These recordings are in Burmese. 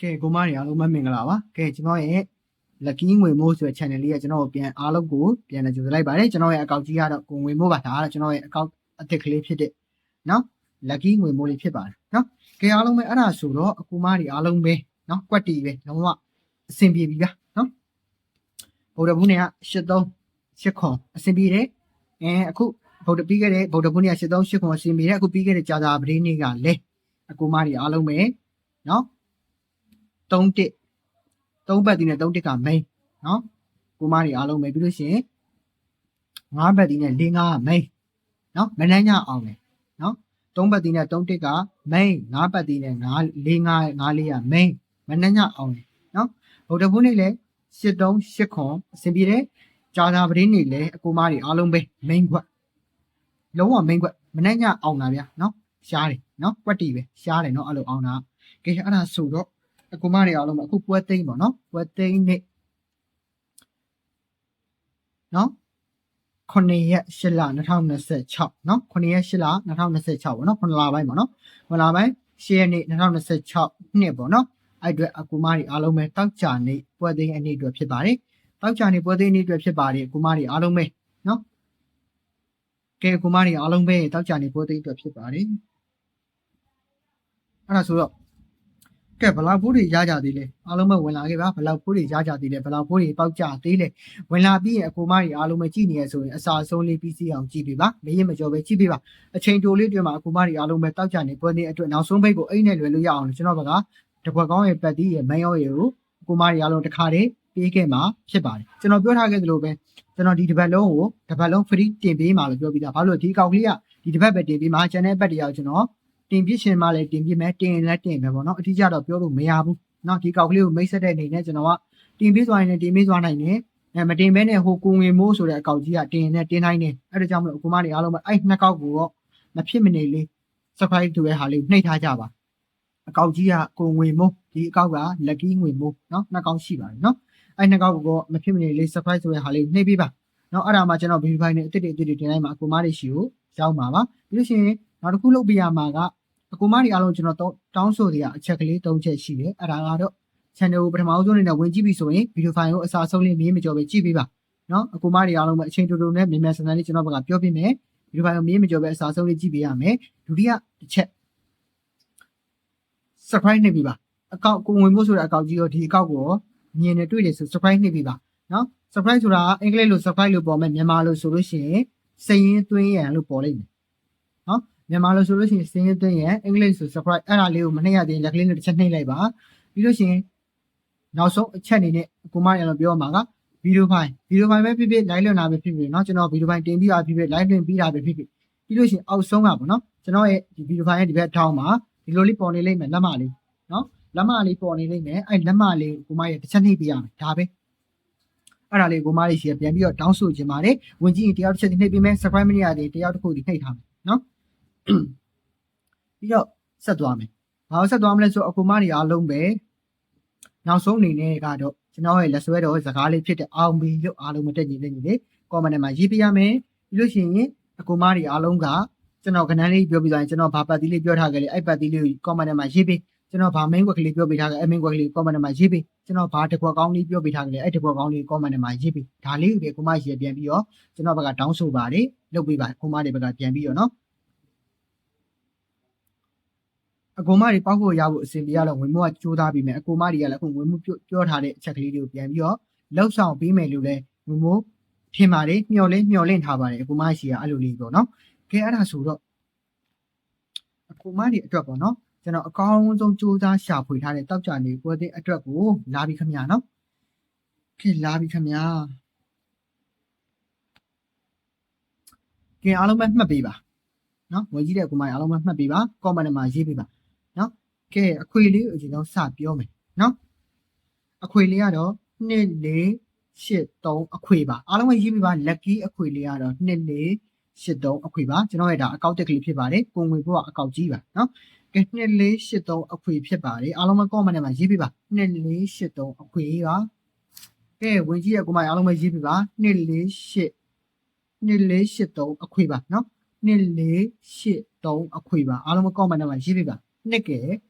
ကဲကိုမတွေအားလုံးမင်္ဂလာပါကဲကျွန်တော်ရဲ့ lucky ငွေမိုးဆိုတဲ့ channel လေးကကျွန်တော်ပြန်အားလုံးကိုပြန်ကြိုဆိုလိုက်ပါတယ်ကျွန်တော်ရဲ့အကောင့်ကြီးကတော့ကိုငွေမိုးပါဒါကတော့ကျွန်တော်ရဲ့အကောင့်အသစ်ကလေးဖြစ်တဲ့နော် lucky ငွေမိုးလေးဖြစ်ပါတယ်နော်ကဲအားလုံးပဲအဲ့ဒါဆိုတော့အကူမတွေအားလုံးပဲနော်ကွက်တီပဲလုံးဝအဆင်ပြေပြီဗျာနော်ဗုဒ္ဓဘုန်းက83 8ခွန်အဆင်ပြေတယ်အခုဗုဒ္ဓပြီးခဲ့တဲ့ဗုဒ္ဓဘုန်းက83 8ခွန်အဆင်ပြေတယ်အခုပြီးခဲ့တဲ့ကြာသာပတိနေ့ကလည်းအကူမတွေအားလုံးပဲနော်3ဘတ်ဒီနဲ့3က main နော်ကိုမတွေအားလုံးပဲပြီးလို့ရှိရင်5ဘတ်ဒီနဲ့4 5က main နော်မနှမ်းညအောင်တယ်နော်3ဘတ်ဒီနဲ့3က main 5ဘတ်ဒီနဲ့5 4 5 5 4က main မနှမ်းညအောင်တယ်နော်ဗုဒ္ဓဘုန်းနေ့လည်း83 8ခွန်အဆင်ပြေတယ်ကြာသာပတိနေ့လည်းအကိုမတွေအားလုံးပဲ main ကွက်လုံးဝ main ကွက်မနှမ်းညအောင်တာဗျာနော်ရှားတယ်နော်ကွက်တီပဲရှားတယ်နော်အဲ့လိုအောင်တာကဲအဲ့ဒါဆိုတော့အကူမတွေအားလုံးအခုပွဲသိမ်းပေါ့နော်ပွဲသိမ်းနေ့နော်9ရက်8လ2026နော်9ရက်8လ2026ပေါ့နော်9လပိုင်းပေါ့နော်9လပိုင်း10ရက်နေ့2026နှစ်ပေါ့နော်အဲ့အတွက်အကူမတွေအားလုံးပဲတောက်ကြနေ့ပွဲသိမ်းအနေ့အတွက်ဖြစ်ပါတယ်တောက်ကြနေ့ပွဲသိမ်းနေ့အတွက်ဖြစ်ပါတယ်အကူမတွေအားလုံးပဲနော်ကဲအကူမတွေအားလုံးပဲတောက်ကြနေ့ပွဲသိမ်းအတွက်ဖြစ်ပါတယ်အဲ့ဒါဆိုတော့ကဲဘလောက်ဖိုးတွေရကြသေးလဲအားလုံးပဲဝင်လာခဲ့ပါဘလောက်ဖိုးတွေရကြသေးလဲဘလောက်ဖိုးတွေပေါက်ကြသေးလဲဝင်လာပြီးရင်အကူမတွေအားလုံးပဲကြည့်နေရဆိုရင်အစာအဆုံးလေးပြီးစီအောင်ကြည့်ပေးပါမရင်မကြောပဲကြည့်ပေးပါအချိန်တိုလေးတွင်မှာအကူမတွေအားလုံးပဲတောက်ကြနေပွဲနေ့အတွက်နောက်ဆုံးပိတ်ကိုအိတ်နဲ့လွယ်လို့ရအောင်ကျွန်တော်ဘက်ကတကွက်ကောင်းရဲ့ပတ်တီးရဲ့မန်ရောရဲ့ကိုအကူမတွေအားလုံးတစ်ခါတည်းပေးခဲ့မှာဖြစ်ပါတယ်ကျွန်တော်ပြောထားခဲ့သလိုပဲကျွန်တော်ဒီတစ်ပတ်လုံးကိုတစ်ပတ်လုံး free တင်ပေးမှာလို့ပြောပြီးသားဘာလို့ဒီအကောက်ကလေးကဒီတစ်ပတ်ပဲတင်ပေးမှာ channel ပတ်တရားကျွန်တော်တင်ပြရှင်မှလည်းတင်ပြမယ်တင်လည်းတင်မယ်ပေါ့နော်အတိအကျတော့ပြောလို့မရဘူးเนาะဒီကောက်ကလေးကိုမိတ်ဆက်တဲ့အနေနဲ့ကျွန်တော်ကတင်ပေးသွားရင်လည်းတင်ပေးသွားနိုင်တယ်မတင်မဲနဲ့ဟိုကိုငွေမိုးဆိုတဲ့အကောက်ကြီးကတင်နဲ့တင်နိုင်တယ်အဲ့ဒါကြောင့်မလို့အကူမတွေအားလုံးပဲအဲ့နှစ်ကောက်ကိုတော့မဖြစ်မနေလေး subscribe တူရဲ့ဟာလေးနှိပ်ထားကြပါအကောက်ကြီးကကိုငွေမိုးဒီအကောက်က lucky ငွေမိုးเนาะနှစ်ကောက်ရှိပါတယ်เนาะအဲ့နှစ်ကောက်ကိုမဖြစ်မနေလေး subscribe ဆိုတဲ့ဟာလေးနှိပ်ပေးပါเนาะအဲ့ဒါမှကျွန်တော် video file နဲ့အစ်စ်တွေတင်လိုက်မှာအကူမတွေရှိကိုရောက်မှာပါပြီးလို့ရှိရင်နောက်တစ်ခုလုပ်ပြရမှာကအကူမတွေအားလုံးကျွန်တော်တောင်းဆိုတဲ့အချက်ကလေး၃ချက်ရှိတယ်အဲ့ဒါကတော့ channel ကိုပထမဆုံးအနေနဲ့ဝင်ကြည့်ပြီဆိုရင် video file ကိုအစားဆုံးလေးမင်းမကြောပဲကြည့်ပေးပါเนาะအကူမတွေအားလုံးပဲအချိန်တူတူနဲ့မြန်မြန်ဆန်ဆန်လေးကျွန်တော်ဘက်ကပြောပြမယ် video file ကိုမင်းမကြောပဲအစားဆုံးလေးကြည့်ပေးရမယ်ဒုတိယတစ်ချက် subscribe နှိပ်ပေးပါအကောက်ကိုဝင်ဖို့ဆိုတဲ့အကောက်ကြီးရောဒီအကောက်ကိုမြင်နေတွေ့တယ်ဆို subscribe နှိပ်ပေးပါเนาะ subscribe ဆိုတာအင်္ဂလိပ်လို subscribe လို့ပေါ်မယ်မြန်မာလိုဆိုလို့ရှိရင်စိတ်ရင်းသွင်းရန်လို့ပေါ်လိမ့်မယ်เนาะမြန်မာလိုဆိုလို့ရှိရင်စင်းရသွင်းရဲ့အင်္ဂလိပ်ဆို subscribe အဲ့ဒါလေးကိုမနှိပ်ရသေးရင်လက်ကလေးနဲ့တစ်ချက်နှိပ်လိုက်ပါပြီးလို့ရှိရင်နောက်ဆုံးအချက်အနေနဲ့ကိုမရအောင်ပြောမှာကဗီဒီယိုဖိုင်ပဲဖြစ်ဖြစ် live လွှင့်တာပဲဖြစ်ဖြစ်เนาะကျွန်တော်ဗီဒီယိုဖိုင်တင်ပြီးတာဖြစ်ဖြစ် live လွှင့်ပြီးတာပဲဖြစ်ဖြစ်ပြီးလို့ရှိရင်အောက်ဆုံးကပေါ့เนาะကျွန်တော်ရဲ့ဒီဗီဒီယိုဖိုင်ရဲ့ဒီဘက်ထောင်းမှာဒီလိုလေးပေါ်နေလိမ့်မယ်လက်မလေးเนาะလက်မလေးပေါ်နေလိမ့်မယ်အဲ့လက်မလေးကိုမရဲ့တစ်ချက်နှိပ်ပေးရမယ်ဒါပဲအဲ့ဒါလေးကိုမလေးရှိပြန်ပြီးတော့တောင်းဆိုခြင်းပါတယ်ဝင်ကြည့်ရင်တယောက်တစ်ချက်နှိပ်ပေးမယ် subscribe မရသေးတယောက်တစ်ခုဒီနှိပ်ထားမယ်เนาะပြီးတော့ဆက်သွားမယ်။ဘာလို့ဆက်သွားမလဲဆိုတော့အကူမတွေအားလုံးပဲနောက်ဆုံးအနေနဲ့ကတော့ကျွန်တော်ရဲ့လက်ဆွဲတော်စကားလေးဖြစ်တဲ့အောင်ပြီးလို့အားလုံးမတက်ညီနေလေ comment ထဲမှာရေးပြရမယ်။ပြီးလို့ရှိရင်အကူမတွေအားလုံးကကျွန်တော်ခဏလေးပြောပြသွားရင်ကျွန်တော်ဘာပတ်တီးလေးပြောထားကြလေအဲ့ပတ်တီးလေးကို comment ထဲမှာရေးပေးကျွန်တော်ဘာ main ကွက်ကလေးပြောပြထားကြအဲ့ main ကွက်ကလေး comment ထဲမှာရေးပေးကျွန်တော်ဘာတစ်ခွက်ကောင်းလေးပြောပြထားကြလေအဲ့တစ်ခွက်ကောင်းလေး comment ထဲမှာရေးပေးဒါလေးကိုအကူမကြီးပြန်ပြီးတော့ကျွန်တော်ဘက်ကတောင်းဆိုပါတယ်လုပ်ပေးပါအကူမတွေဘက်ကပြန်ပြီးတော့နော်အကူမတွေပေါက်ဖို့ရဖို့အစဉ်ပြေရတော့ဝင်မိုးကကြိုးစားပြီးမယ်အကူမတွေကလည်းအခုဝင်မိုးပြောထားတဲ့အချက်ကလေးတွေကိုပြန်ပြီးတော့လောက်ဆောင်ပြီးမယ်လို့လည်းဝင်မိုးထင်ပါတယ်မျှော်လင့်ထားပါတယ်အကူမရှိကအဲ့လိုလေးပေါ့နော်ကဲအဲ့ဒါဆိုတော့အကူမတွေအတွက်ပေါ့နော်ကျွန်တော်အကောင်းဆုံးကြိုးစားရှာဖွေထားတဲ့တောက်ကြနေပွဲတဲ့အတွက်ကိုလာပြီခင်ဗျာနော်ကဲလာပြီခင်ဗျာကဲအားလုံးပဲမှတ်ပေးပါနော်ဝင်ကြည့်တဲ့အကူမတွေအားလုံးပဲမှတ်ပေးပါ comment ထဲမှာရေးပေးပါနော်ကဲအခွေလေးကိုကျွန်တော်စပြောမယ်နော်အခွေလေးကတော့2483အခွေပါအားလုံးပဲရေးပေးပါ lucky အခွေလေးကတော့2483အခွေပါကျွန်တော်ရဲ့ဒါအကောက်တက်ကလေးဖြစ်ပါတယ်ကိုငွေဘုရားအကောက်ကြီးပါနော်ကဲ2483အခွေဖြစ်ပါတယ်အားလုံးပဲ comment ထဲမှာရေးပေးပါ2483အခွေပါကဲဝင်ကြည့်တဲ့အကူမတွေအားလုံးပဲရေးပေးပါ2483အခွေပါနော်2483အခွေပါအားလုံး comment ထဲမှာရေးပေးပါ2ကဲ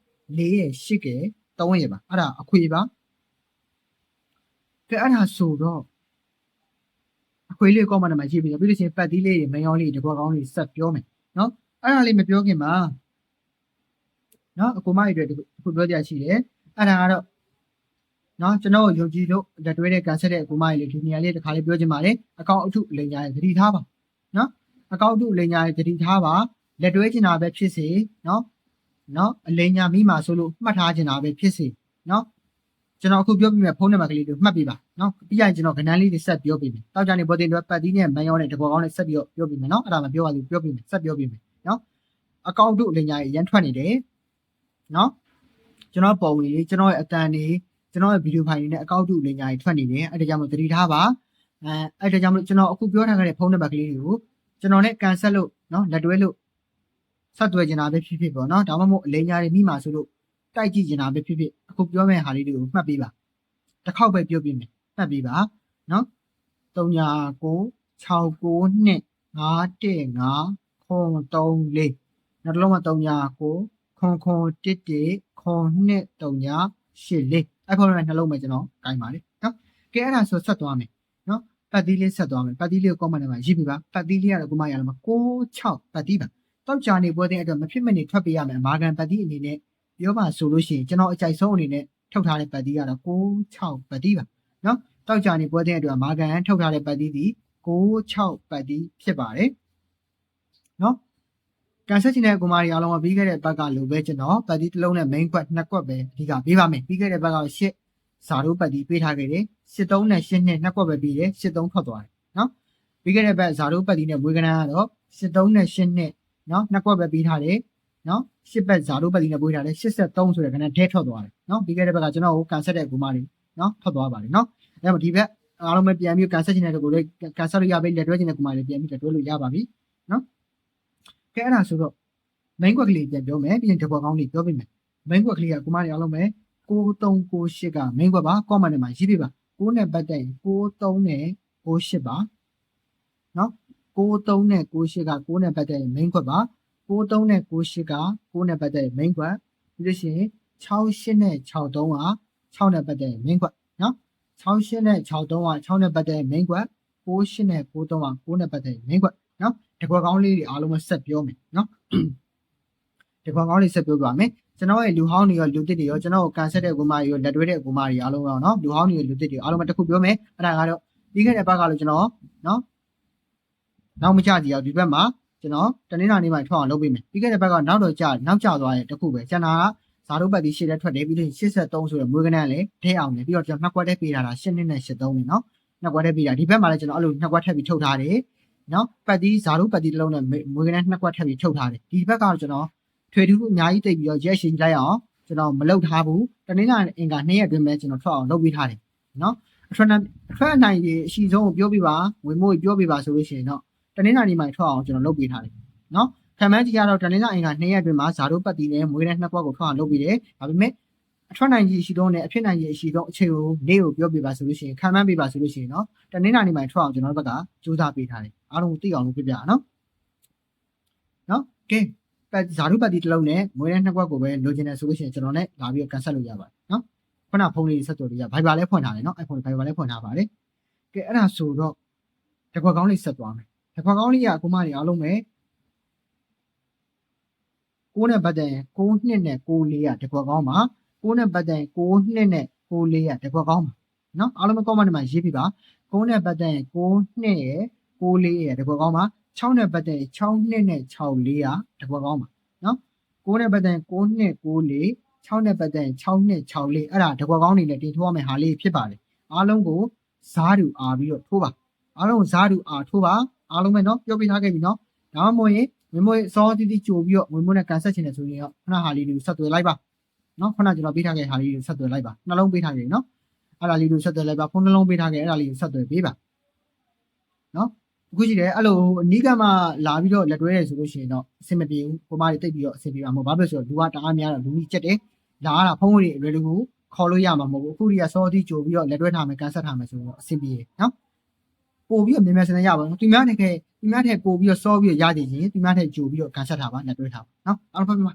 4ရယ်8ကဲ 3ရက်ပါအဲ့ဒါအခွေပါကဲအဲ့ဒါဆိုတော့အခွေလေးကောမန့်မှာကြည့်ပြီးလို့ရှိရင်ပတ်သီးလေးတွေမယောင်းလေးတကွက်ကောင်းလေးဆက်ပြောမယ်နော်အဲ့ဒါလေးမပြောခင်မှာနော်အကူမကြီးတွေခုပြောကြရှိတယ်အဲ့ဒါကတော့နော်ကျွန်တော်ယုံကြည်လို့လက်တွဲတဲ့ကန်ဆက်တဲ့အကူမကြီးလေးဒီနေရာလေးတစ်ခါလေးပြောချင်ပါတယ်အကောင့်အထုလိန်ညာရဲ့သတိထားပါနော်အကောင့်အထုလိန်ညာရဲ့သတိထားပါလက်တွဲချင်တာပဲဖြစ်စေနော်အလိန်ညာမိမှာဆိုလို့မှတ်ထားချင်တာပဲဖြစ်စေနော်ကျွန်တော်အခုပြောပြမယ်ဖုန်းနံပါတ်ကလေးတွေမှတ်ပြပါနော်ပြီးရင်ကျွန်တော်ကဏ္ဍလေးတွေဆက်ပြောပြမယ်တောက်ကြနေပေါ်တင်တွေပတ်သီးနဲ့မန်ရောနဲ့တဘောကောင်းနဲ့ဆက်ပြီးတော့ပြောပြမယ်နော်အဲ့ဒါမှပြောပါလို့ပြောပြမယ်ဆက်ပြောပြမယ်နော်အကောင့်အထုလိန်ညာရဲ့ရန်ထွက်နေတယ်နော်ကျွန်တော်ပုံလေးကျွန်တော်ရဲ့အတန်တွေကျွန်တော်ရဲ့ဗီဒီယိုဖိုင်တွေနဲ့အကောင့်အထုလိန်ညာရဲ့ထွက်နေတယ်အဲ့ဒါကြောင့်မို့သတိထားပါအဲ့ဒါကြောင့်မို့ကျွန်တော်အခုပြောထားတဲ့ဖုန်းနံပါတ်ကလေးတွေကိုကျွန်တော်နဲ့ကန်ဆက်လို့နော်လက်တွဲလို့ဆက်သွယ်နေတာပဲဖြစ်ဖြစ်ပေါ့နော်ဒါမှမဟုတ်အလိန်ညာတွေမိမှာဆိုလို့တိုက်ကြည့်နေတာပဲဖြစ်ဖြစ်အခုပြောမယ့်ဟာလေးတွေကိုမှတ်ပေးပါတစ်ခေါက်ပဲပြောပြမယ်မှတ်ပေးပါနော်399692 515 034နောက်တစ်လုံးမှာ3991111284အဲ့ဖုန်းနံပါတ်နှလုံးပဲကျွန်တော်ကိုင်ပါလေနော်ကဲအဲ့ဒါဆိုဆက်သွားမယ်နော်ပတ်သီးလေးဆက်သွားမယ်ပတ်သီးလေးကိုကောမန့်ထဲမှာရေးပြပါပတ်သီးလေးကတော့ကိုမရလာမှာ66ပတ်သီးပါတောက်ကြနေပွဲတဲ့အတွက်မဖြစ်မနေထွက်ပေးရမယ်အမာကန်ပတ်သီးအနေနဲ့ပြောပါဆိုလို့ရှိရင်ကျွန်တော်အကြိုက်ဆုံးအနေနဲ့ထုတ်ထားတဲ့ပတ်သီးကတော့66ပတ်သီးပါနော်တောက်ကြနေပွဲတဲ့အတွက်အမာကန်ထုတ်ထားတဲ့ပတ်သီးဒီ66ပတ်သီးဖြစ်ပါတယ်နော်ကန်ဆက်ချင်တဲ့ကိုမာရီအားလုံးကပြီးခဲ့တဲ့ဘက်ကလိုပဲကျွန်တော်ပတ်သီးတစ်လုံးနဲ့ main quad 2 quad ပဲအဓိကပေးပါမယ်ပြီးခဲ့တဲ့ဘက်က8ဇာတို့ပတ်သီးပေးထားခဲ့တယ်83နဲ့8နဲ့2 quad ပဲပြီးတယ်83ထွက်သွားတယ်နော်ပြီးခဲ့တဲ့ဘက်ဇာတို့ပတ်သီးနဲ့မွေးကနန်းကတော့83နဲ့8နဲ့နော်2 quad ပဲပြီးထားတယ်နော်8ဘက်ဇာတို့ပတ်သီးနဲ့ပွေးထားတယ်83ဆိုတဲ့ခဏဒဲထွက်သွားတယ်နော်ပြီးခဲ့တဲ့ဘက်ကကျွန်တော်ကိုကန်ဆက်တဲ့ကိုမာရီနော်ထွက်သွားပါတယ်နော်အဲ့တော့ဒီဘက်အားလုံးပဲပြန်ပြီးကန်ဆက်ချင်တဲ့ကိုလေးကန်ဆက်လို့ရပြီလက်တွဲချင်တဲ့ကိုမာရီပြန်ပြီးလက်တွဲလို့ရပါပြီနော်ကဲအဲ့ဒါဆိုတော့ main quad ကလေးပြန်ပြောမယ်ပြီးရင်တဘောကောင်းလေးပြောပြမယ် main quad ကလေးကကိုမာရီအားလုံးပဲ9398က main quad ပါ comment ထဲမှာရေးပြပါ9နဲ့ပတ်သက်ရင်93နဲ့98ပါနော်93နဲ့98က9နဲ့ပတ်သက်ရင် main quad ပါ93နဲ့98က9နဲ့ပတ်သက်ရင် main quad ပြီးလို့ရှိရင်68နဲ့63က6နဲ့ပတ်သက်ရင် main quad နော်68နဲ့63က6နဲ့ပတ်သက်ရင် main quad 68နဲ့93က9နဲ့ပတ်သက်ရင် main quad နော်တကွက်ကောင်းလေးတွေအားလုံးပဲဆက်ပြောမယ်နော်တကွက်ကောင်းလေးဆက်ပြောပြပါမယ်ကျွန်တော်ရဲ့လူဟောင်းတွေရောလူသစ်တွေရောကျွန်တော်ကိုကန်ဆက်တဲ့ကိုမာရီရောလက်တွဲတဲ့ကိုမာရီအားလုံးရောနော်လူဟောင်းတွေရောလူသစ်တွေအားလုံးပဲတစ်ခုပြောမယ်အဲ့ဒါကတော့ပြီးခဲ့တဲ့ဘက်ကလို့ကျွန်တော်နော်နောက်မကြကြည့်အောင်ဒီဘက်မှာကျွန်တော်တနင်္လာနေ့မှထွက်အောင်လုပ်ပေးမယ်ပြီးခဲ့တဲ့ဘက်ကနောက်ကျသွားတဲ့တစ်ခုပဲကျွန်တော်ကဇာတို့ပတ်ပြီးရှေ့လက်ထွက်တယ်ပြီးလို့83ဆိုတဲ့မွေးကနန်းလေထဲအောင်တယ်ပြီးတော့ကျွန်တော်2ကွက်တက်ပေးထားတာ8နှစ်နဲ့83နဲ့နော်2ကွက်တက်ပေးတာဒီဘက်မှာလည်းကျွန်တော်အဲ့လို2ကွက်ထပ်ပြီးထုတ်ထားတယ်နော်ပတ်ပြီးဇာတို့ပတ်ပြီးတစ်လုံးနဲ့မွေးကနန်း2ကွက်ထပ်ပြီးထုတ်ထားတယ်ဒီဘက်ကတော့ကျွန်တော်ထွေထူးအများကြီးတိတ်ပြီးတော့ရက်ရှည်လိုက်အောင်ကျွန်တော်မလုပ်ထားဘူးတနင်္လာအင်္ဂါ2ရက်အတွင်းပဲကျွန်တော်ထွက်အောင်လုပ်ပေးထားတယ်နော်အထွက်အနိုင်ကြီးအရှိဆုံးကိုပြောပြပါဝင်မို့ပြောပြပါဆိုလို့ရှိရင်တော့တနင်္လာနေ့မှထွက်အောင်ကျွန်တော်လုပ်ပေးထားတယ်နော်ခံမှန်းကြည့်ရတော့တနင်္လာအင်္ဂါ2ရက်အတွင်းမှာဇာတို့ပတ်တီနဲ့မွေးတဲ့2ကွက်ကိုထွက်အောင်လုပ်ပေးတယ်ဒါပေမဲ့အထွက်နိုင်ကြီးအရှိဆုံးနဲ့အဖြစ်နိုင်ကြီးအရှိဆုံးအခြေကိုနေ့ကိုပြောပြပါဆိုလို့ရှိရင်ခံမှန်းပြပါဆိုလို့ရှိရင်တော့တနင်္လာနေ့မှထွက်အောင်ကျွန်တော်တို့ဘက်ကစူးစမ်းပေးထားတယ်အားလုံးသိအောင်လုပ်ပြပြနော်ကဲဇာတို့ပတ်တီတစ်လုံးနဲ့မွေးတဲ့2ကွက်ကိုပဲလိုချင်တယ်ဆိုလို့ရှိရင်ကျွန်တော်နဲ့လာပြီးတော့ကန်ဆက်လို့ရပါတယ်နော်ခုနဖုန်းလေးဆက်သွယ်လို့ရ Viber လည်းဖွင့်ထားတယ်နော် iPhone Viber လည်းဖွင့်ထားပါတယ်ကဲအဲ့ဒါဆိုတော့တကွက်ကောင်းလေးဆက်သွားမယ်တကွက်ကောင်းလေးကအခုမှနေအားလုံးပဲ6နဲ့ပတ်သက်ရင်6နှစ်နဲ့64ကတကွက်ကောင်းပါ6နဲ့ပတ်သက်ရင်6နှစ်နဲ့64ကတကွက်ကောင်းပါနော်အားလုံးပဲ comment မှာရေးပြပါ6နဲ့ပတ်သက်ရင်6နှစ်ရဲ့64ရဲ့တကွက်ကောင်းပါ6နဲ့ပတ်သက်ရင်6နှစ်နဲ့64ကတကွက်ကောင်းပါနော်6နဲ့ပတ်သက်ရင်6နှစ်64 6နဲ့ပတ်သက်ရင်6နှစ်64အဲ့ဒါတကွက်ကောင်းနေနဲ့တင်ထိုးရမယ်ဟာလေးဖြစ်ပါတယ်အားလုံးကိုဇားတူအားပြီးတော့ထိုးပါအားလုံးဇားတူအားထိုးပါအားလုံးပဲနော်ပြောပြထားခဲ့ပြီနော်ဒါမှမဟုတ်ရင်ဝင်မွေးစောတီးတီးကြိုပြီးတော့ဝင်မွေးနဲ့ကန်ဆက်ချင်တယ်ဆိုရင်ရောခုနဟာလေးတွေကိုဆက်သွယ်လိုက်ပါနော်ခုနကျွန်တော်ပေးထားခဲ့ဟာလေးတွေကိုဆက်သွယ်လိုက်ပါနှလုံးပေးထားခဲ့နော်အဲ့ဒါလေးတွေကိုဆက်သွယ်လိုက်ပါဖုန်းနှလုံးပေးထားခဲ့အဲ့ဒါလေးကိုဆက်သွယ်ပေးပါနော်အခုရှိတယ်အဲ့လိုအနီးကမှလာပြီးတော့လက်တွဲရဲဆိုလို့ရှိရင်တော့အဆင်မပြေဘူးကိုမတွေတိတ်ပြီးတော့အဆင်ပြေမှာမဟုတ်ဘာဖြစ်လို့ဆိုတော့လူကတအားများတော့လူကြီးချက်တယ်လာရတာဖုန်းတွေအလွယ်တကူခေါ်လို့ရမှာမဟုတ်ဘူးအခုဒီကစောတီးကြိုပြီးတော့လက်တွဲထားမယ်ကန်ဆက်ထားမယ်ဆိုတော့အဆင်ပြေနော်ပို့ပြီးတော့မြန်မြန်ဆန်ဆန်ရပါဘူးသူများထက်ပို့ပြီးတော့စောပြီးတော့ရကြည်ရင်သူများထက်ကြိုပြီးတော့ကန်ဆက်ထားပါလက်တွဲထားပါနော်အားလုံးဖတ်ပြပါ